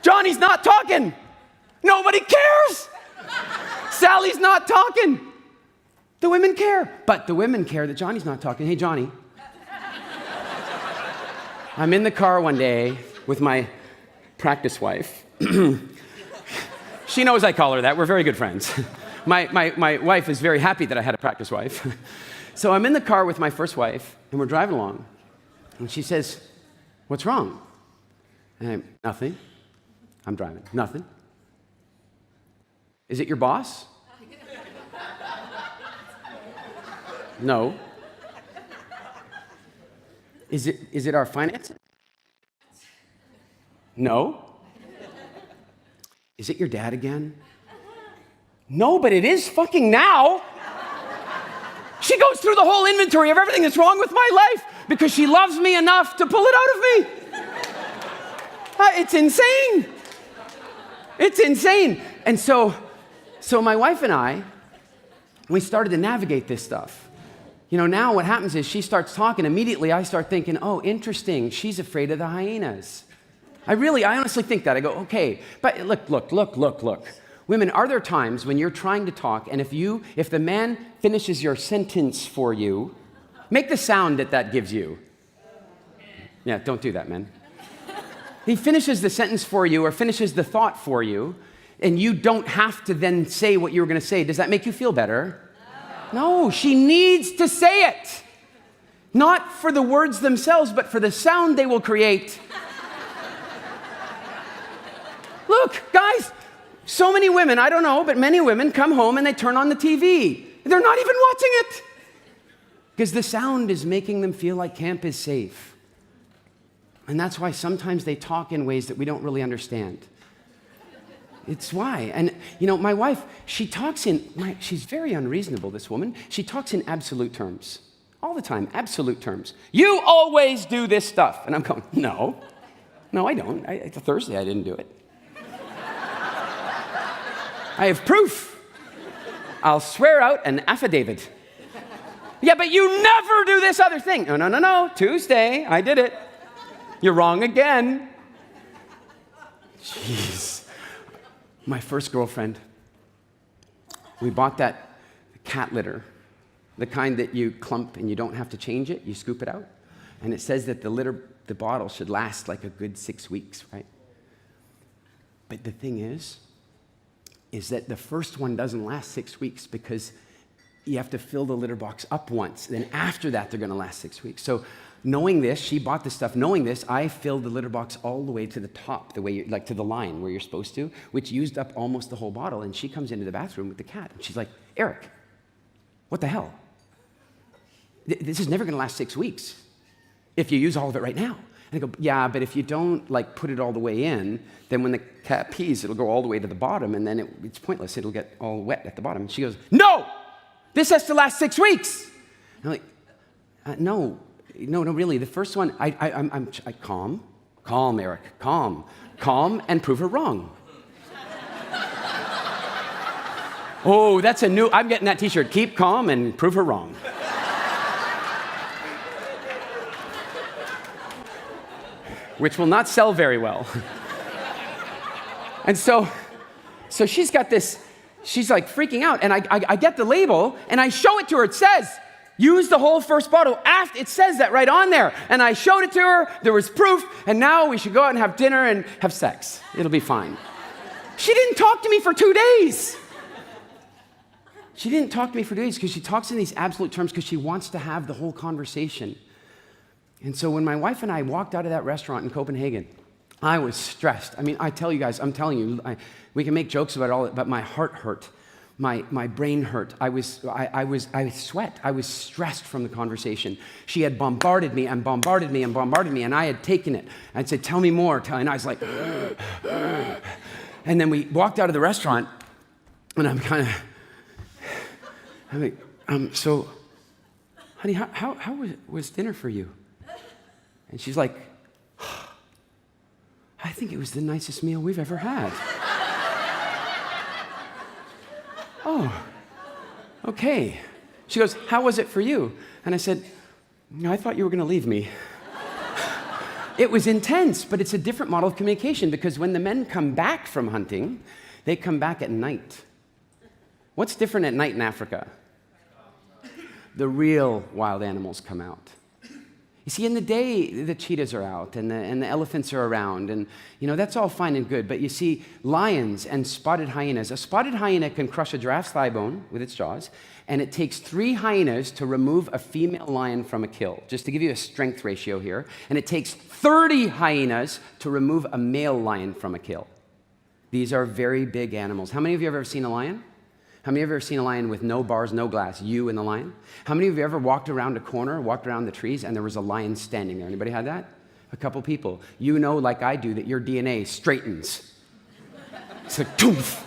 Johnny's not talking. Nobody cares. Sally's not talking. The women care. But the women care that Johnny's not talking. Hey, Johnny. I'm in the car one day with my practice wife. She knows I call her that. We're very good friends. My wife is very happy that I had a practice wife. So I'm in the car with my first wife, and we're driving along. And she says, what's wrong? And I'm, nothing. I'm driving. Nothing. Is it your boss? No. Is it our finances? No. Is it your dad again? No, but it is fucking now. She goes through the whole inventory of everything that's wrong with my life because she loves me enough to pull it out of me. It's insane. It's insane. And so my wife and I, we started to navigate this stuff. You know, now what happens is she starts talking. Immediately, I start thinking, oh, interesting. She's afraid of the hyenas. I honestly think that. I go, okay. But look. Women, are there times when you're trying to talk, and if the man finishes your sentence for you, make the sound that gives you. Yeah, don't do that, man. He finishes the sentence for you or finishes the thought for you, and you don't have to then say what you were going to say. Does that make you feel better? No, she needs to say it. Not for the words themselves, but for the sound they will create. Look, guys, so many women, I don't know, but many women come home and they turn on the TV. They're not even watching it. Because the sound is making them feel like camp is safe. And that's why sometimes they talk in ways that we don't really understand. It's why. And, my wife, she's very unreasonable, this woman. She talks in absolute terms. All the time, absolute terms. You always do this stuff. And I'm going, no, I don't. Thursday, I didn't do it. I have proof. I'll swear out an affidavit. Yeah, but you never do this other thing. No. Tuesday, I did it. You're wrong again. Jeez. My first girlfriend, we bought that cat litter, the kind that you clump and you don't have to change it. You scoop it out. And it says that the bottle should last like a good 6 weeks, right? But the thing is that the first one doesn't last 6 weeks because you have to fill the litter box up once. Then after that, they're going to last 6 weeks. So knowing this, she bought this stuff. Knowing this, I filled the litter box all the way to the top, the way to the line where you're supposed to, which used up almost the whole bottle. And she comes into the bathroom with the cat. And she's like, Eric, what the hell? This is never going to last 6 weeks if you use all of it right now. And I go, yeah, but if you don't put it all the way in, then when the cat pees, it'll go all the way to the bottom, and then it's pointless. It'll get all wet at the bottom. And she goes, no, this has to last 6 weeks. And I'm like, no, really. The first one, I'm calm, Eric, calm, and prove her wrong. Oh, that's I'm getting that T-shirt. Keep calm and prove her wrong. Which will not sell very well. And so she's got this, she's like freaking out, and I get the label, and I show it to her. It says, use the whole first bottle. It says that right on there. And I showed it to her, there was proof, and now we should go out and have dinner and have sex. It'll be fine. She didn't talk to me for 2 days. She didn't talk to me for 2 days because she talks in these absolute terms because she wants to have the whole conversation. And so when my wife and I walked out of that restaurant in Copenhagen, I was stressed. I mean, I tell you guys, I'm telling you, we can make jokes about all, but my heart hurt. My brain hurt. I sweat. I was stressed from the conversation. She had bombarded me and bombarded me and bombarded me, and I had taken it. I'd say, tell me more. And I was like, and then we walked out of the restaurant, and I'm like, so, honey, how was dinner for you? And she's like, I think it was the nicest meal we've ever had. Oh, okay. She goes, how was it for you? And I said, I thought you were going to leave me. It was intense, but it's a different model of communication because when the men come back from hunting, they come back at night. What's different at night in Africa? The real wild animals come out. You see, in the day, the cheetahs are out and the elephants are around, and that's all fine and good. But you see, lions and spotted hyenas. A spotted hyena can crush a giraffe's thigh bone with its jaws, and it takes 3 hyenas to remove a female lion from a kill, just to give you a strength ratio here. And it takes 30 hyenas to remove a male lion from a kill. These are very big animals. How many of you have ever seen a lion? How many of you have ever seen a lion with no bars, no glass? You and the lion? How many of you ever walked around a corner, walked around the trees, and there was a lion standing there? Anybody had that? A couple people. You know, like I do, that your DNA straightens. It's like, toof.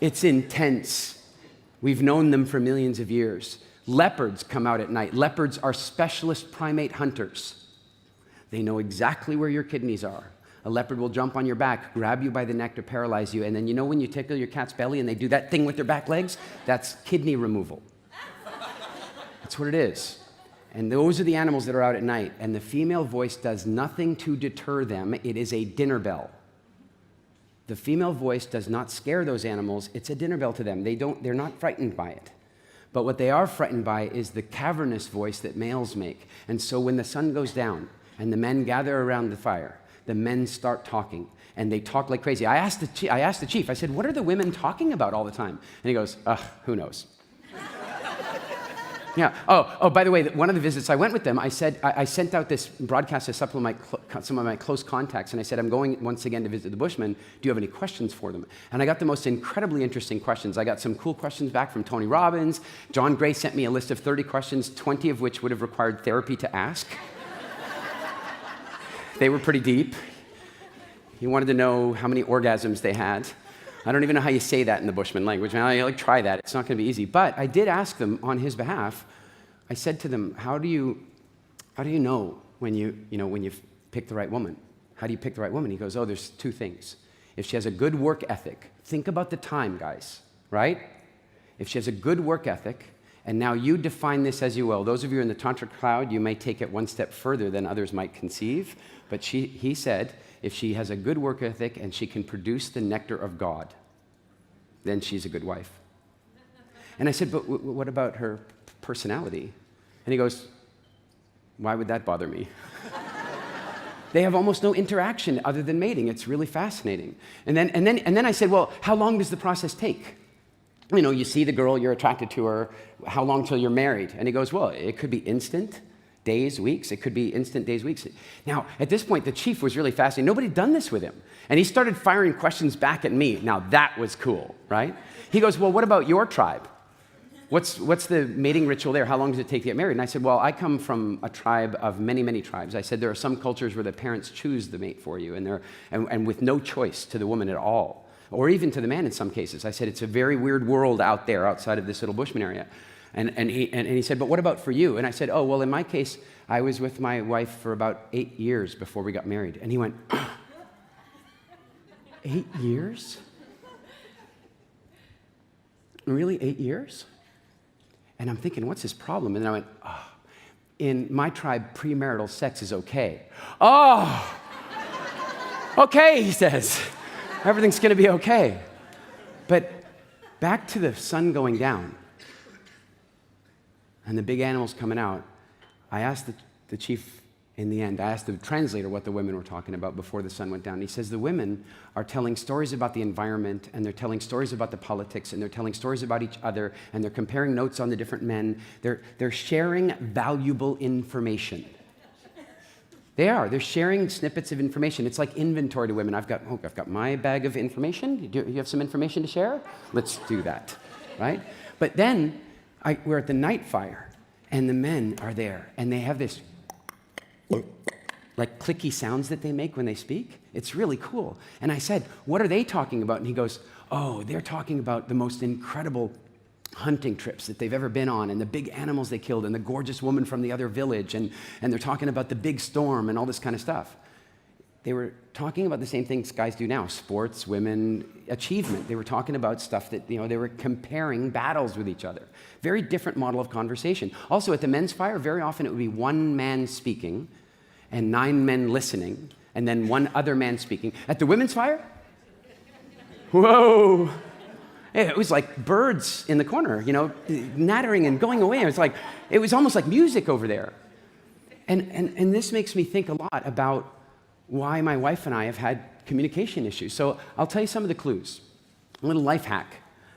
It's intense. We've known them for millions of years. Leopards come out at night. Leopards are specialist primate hunters. They know exactly where your kidneys are. A leopard will jump on your back, grab you by the neck to paralyze you, and then when you tickle your cat's belly and they do that thing with their back legs? That's kidney removal. That's what it is. And those are the animals that are out at night, and the female voice does nothing to deter them. It is a dinner bell. The female voice does not scare those animals. It's a dinner bell to them. They're not frightened by it. But what they are frightened by is the cavernous voice that males make. And so when the sun goes down and the men gather around the fire, the men start talking, and they talk like crazy. I asked the chief, I said, what are the women talking about all the time? And he goes, who knows? Yeah. Oh, by the way, one of the visits I went with them, I said, I sent out this broadcast to some of my close contacts, and I said, I'm going once again to visit the Bushmen. Do you have any questions for them? And I got the most incredibly interesting questions. I got some cool questions back from Tony Robbins. John Gray sent me a list of 30 questions, 20 of which would have required therapy to ask. They were pretty deep. He wanted to know how many orgasms they had. I don't even know how you say that in the Bushman language. I like try that. It's not going to be easy. But I did ask them on his behalf. I said to them, how do you know when you pick the right woman? How do you pick the right woman? He goes, oh, there's two things. If she has a good work ethic, think about the time, guys, right? If she has a good work ethic, and now you define this as you will. Those of you in the Tantra crowd, you may take it one step further than others might conceive. But he said, if she has a good work ethic and she can produce the nectar of God, then she's a good wife. And I said, but what about her personality? And he goes, why would that bother me? They have almost no interaction other than mating. It's really fascinating. And then I said, well, how long does the process take? You see the girl, you're attracted to her. How long till you're married? And he goes, well, it could be instant. Days, weeks. It could be instant days, weeks. Now, at this point, the chief was really fascinated. Nobody had done this with him. And he started firing questions back at me. Now, that was cool, right? He goes, well, what about your tribe? What's the mating ritual there? How long does it take to get married? And I said, well, I come from a tribe of many, many tribes. I said, there are some cultures where the parents choose the mate for you, and with no choice to the woman at all, or even to the man in some cases. I said, it's a very weird world out there outside of this little Bushman area. And he said, but what about for you? And I said, oh, well, in my case, I was with my wife for about 8 years before we got married. And he went, 8 years? Really, 8 years? And I'm thinking, what's his problem? And I went, oh, in my tribe, premarital sex is okay. Oh, okay, he says. Everything's going to be okay. But back to the sun going down and the big animals coming out, I asked the chief in the end, I asked the translator what the women were talking about before the sun went down. He says the women are telling stories about the environment, and they're telling stories about the politics, and they're telling stories about each other, and they're comparing notes on the different men. They're sharing valuable information. They're sharing snippets of information. It's like inventory to women. I've got my bag of information. Do you have some information to share? Let's do that, right? But then we're at the night fire, and the men are there, and they have this like clicky sounds that they make when they speak. It's really cool. And I said, what are they talking about? And he goes, oh, they're talking about the most incredible hunting trips that they've ever been on, and the big animals they killed, and the gorgeous woman from the other village, and they're talking about the big storm and all this kind of stuff. They were talking about the same things guys do now: sports, women, achievement. They were talking about stuff that, they were comparing battles with each other. Very different model of conversation. Also, at the men's fire, very often it would be one man speaking and 9 men listening, and then one other man speaking. At the women's fire, whoa. It was like birds in the corner, nattering and going away. It was almost like music over there. And this makes me think a lot about why my wife and I have had communication issues. So I'll tell you some of the clues. A little life hack.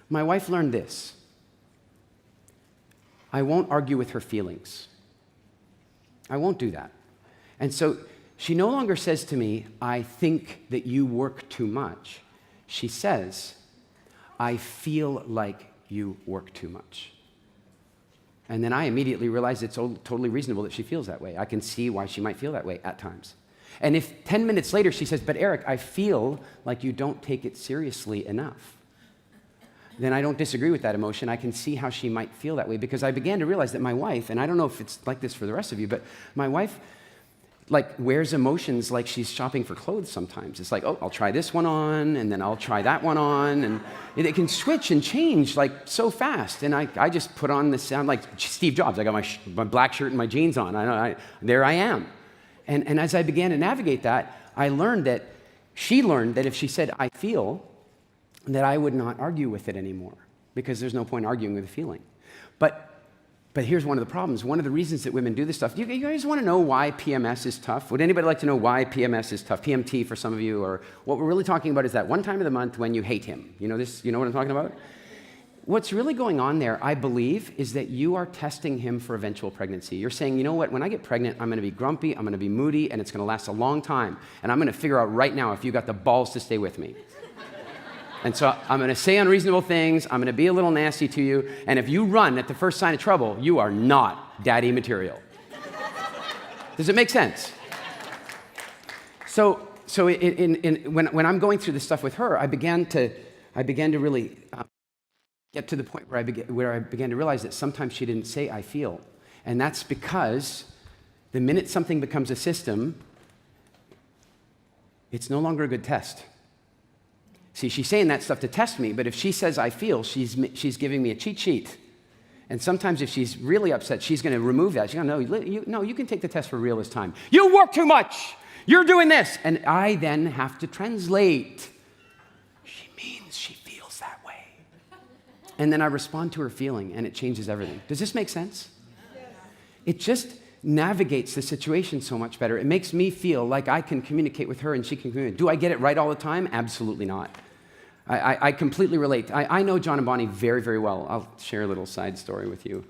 My wife learned this: I won't argue with her feelings. I won't do that. And so she no longer says to me, I think that you work too much. She says, I feel like you work too much. And then I immediately realize it's totally reasonable that she feels that way. I can see why she might feel that way at times. And if 10 minutes later she says, but Eric, I feel like you don't take it seriously enough, then I don't disagree with that emotion. I can see how she might feel that way, because I began to realize that my wife, and I don't know if it's like this for the rest of you, but my wife wears emotions like she's shopping for clothes sometimes. It's like, oh, I'll try this one on, and then I'll try that one on, and it can switch and change so fast. And I just put on this sound like Steve Jobs. I got my black shirt and my jeans on. There I am. And as I began to navigate that, she learned that if she said, I feel, that I would not argue with it anymore, because there's no point arguing with a feeling. But here's one of the problems. One of the reasons that women do this stuff. You guys want to know why PMS is tough? Would anybody like to know why PMS is tough? PMT for some of you, or what we're really talking about is that one time of the month when you hate him. You know this? You know what I'm talking about? what's really going on there, I believe, is that you are testing him for eventual pregnancy. You're saying, you know what, when I get pregnant, I'm going to be grumpy, I'm going to be moody, and it's going to last a long time. And I'm going to figure out right now if you got the balls to stay with me. And so I'm going to say unreasonable things, I'm going to be a little nasty to you, and if you run at the first sign of trouble, you are not daddy material. Does it make sense? So when I'm going through this stuff with her, I began to really get to the point where I began to realize that sometimes she didn't say "I feel," and that's because the minute something becomes a system, it's no longer a good test. See, she's saying that stuff to test me, but if she says "I feel," she's giving me a cheat sheet. And sometimes if she's really upset, she's going to remove that. She's going to, no, you can take the test for real this time. You work too much. You're doing this. And I then have to translate. She means she feels that way. And then I respond to her feeling, and it changes everything. Does this make sense? It just navigates the situation so much better. It makes me feel like I can communicate with her and she can communicate. Do I get it right all the time? Absolutely not. I completely relate. I know John and Bonnie very, very well. I'll share a little side story with you.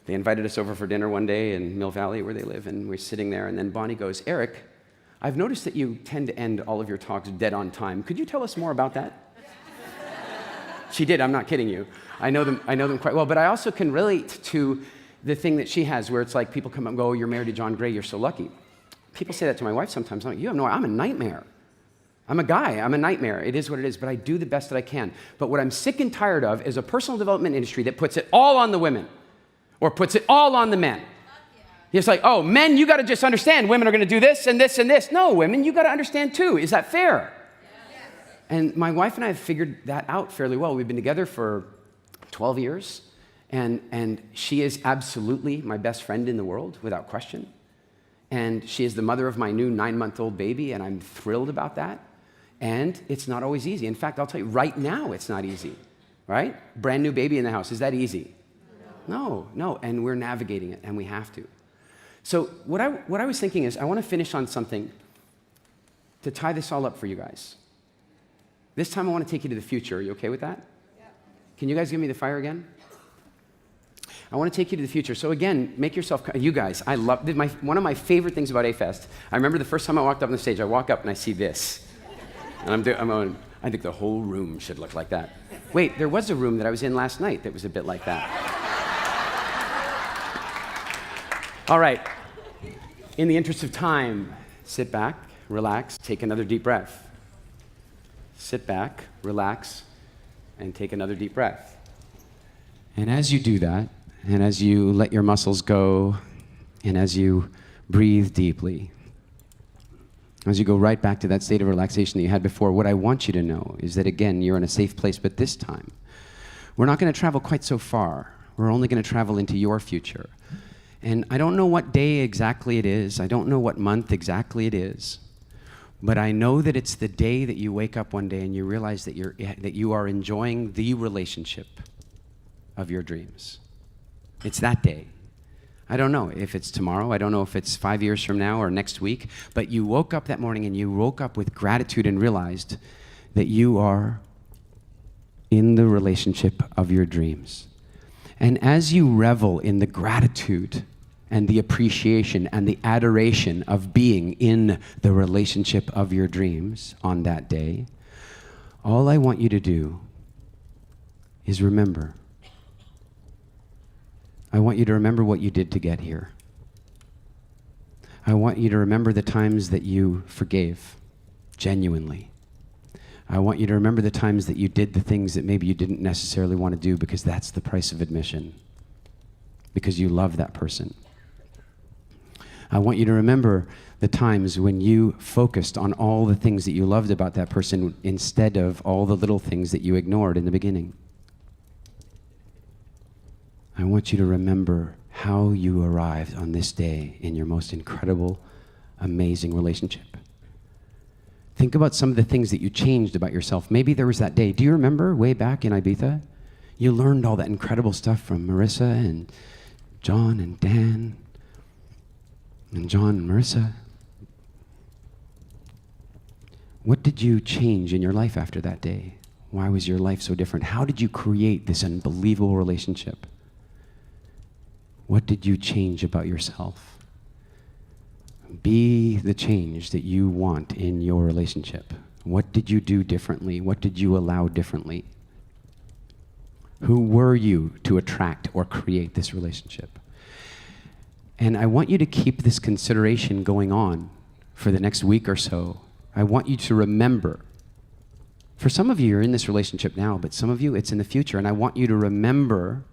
They invited us over for dinner one day in Mill Valley, where they live, and we're sitting there, and then Bonnie goes, "Eric, I've noticed that you tend to end all of your talks dead on time. Could you tell us more about that?" She did. I'm not kidding you. I know them quite well, but I also can relate to the thing that she has, where it's like people come and go, "Oh, you're married to John Gray, you're so lucky." People say that to my wife sometimes. I'm like, "You have no idea. I'm a nightmare. I'm a guy. I'm a nightmare. It is what it is, but I do the best that I can." But what I'm sick and tired of is a personal development industry that puts it all on the women or puts it all on the men. It's like, "Oh, men, you got to just understand women are going to do this and this and this." No, women, you got to understand too. Is that fair? Yes. And my wife and I have figured that out fairly well. We've been together for 12 years, and she is absolutely my best friend in the world, without question. And she is the mother of my new 9-month-old baby, and I'm thrilled about that. And it's not always easy. In fact, I'll tell you, right now it's not easy, right? Brand new baby in the house. Is that easy? No. And we're navigating it, and we have to. So what I was thinking is I want to finish on something to tie this all up for you guys. This time I want to take you to the future. Are you okay with that? Yeah. Can you guys give me the fire again? I want to take you to the future. So again, make yourself, you guys, I love, one of my favorite things about A-Fest, I remember the first time I walked up on the stage, I walk up and I see this. And I'm going, I think the whole room should look like that. Wait, there was a room that I was in last night that was a bit like that. All right, in the interest of time, sit back, relax, take another deep breath. Sit back, relax, and take another deep breath. And as you do that, and as you let your muscles go, and as you breathe deeply, as you go right back to that state of relaxation that you had before, what I want you to know is that, again, you're in a safe place, but this time, we're not going to travel quite so far. We're only going to travel into your future. And I don't know what day exactly it is. I don't know what month exactly it is. But I know that it's the day that you wake up one day and you realize that you are enjoying the relationship of your dreams. It's that day. I don't know if it's tomorrow. I don't know if it's 5 years from now or next week. But you woke up that morning and you woke up with gratitude and realized that you are in the relationship of your dreams. And as you revel in the gratitude and the appreciation and the adoration of being in the relationship of your dreams on that day, all I want you to do is remember. I want you to remember what you did to get here. I want you to remember the times that you forgave, genuinely. I want you to remember the times that you did the things that maybe you didn't necessarily want to do because that's the price of admission, because you love that person. I want you to remember the times when you focused on all the things that you loved about that person instead of all the little things that you ignored in the beginning. I want you to remember how you arrived on this day in your most incredible, amazing relationship. Think about some of the things that you changed about yourself. Maybe there was that day. Do you remember way back in Ibiza? You learned all that incredible stuff from Marissa and John and Dan and John and Marissa. What did you change in your life after that day? Why was your life so different? How did you create this unbelievable relationship? What did you change about yourself? Be the change that you want in your relationship. What did you do differently? What did you allow differently? Who were you to attract or create this relationship? And I want you to keep this consideration going on for the next week or so. I want you to remember. For some of you, you're in this relationship now, but some of you, it's in the future. And I want you to remember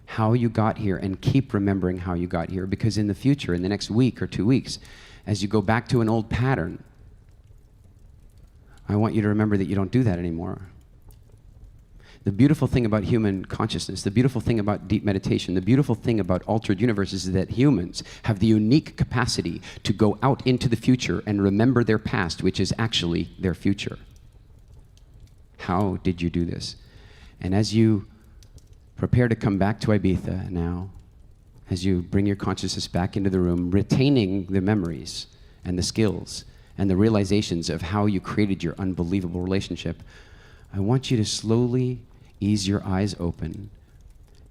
how you got here and keep remembering how you got here, because in the future, in the next week or 2 weeks, as you go back to an old pattern, I want you to remember that you don't do that anymore. The beautiful thing about human consciousness, the beautiful thing about deep meditation, the beautiful thing about altered universes is that humans have the unique capacity to go out into the future and remember their past, which is actually their future. How did you do this? And as you prepare to come back to Ibiza now, as you bring your consciousness back into the room, retaining the memories and the skills and the realizations of how you created your unbelievable relationship, I want you to slowly ease your eyes open,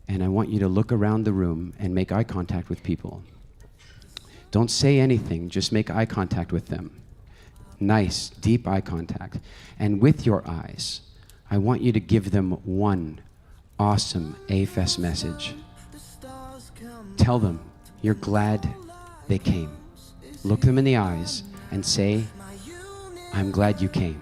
and I want you to look around the room and make eye contact with people. Don't say anything, just make eye contact with them. Nice, deep eye contact. And with your eyes, I want you to give them one awesome AFES message. Tell them you're glad they came. Look them in the eyes and say, I'm glad you came.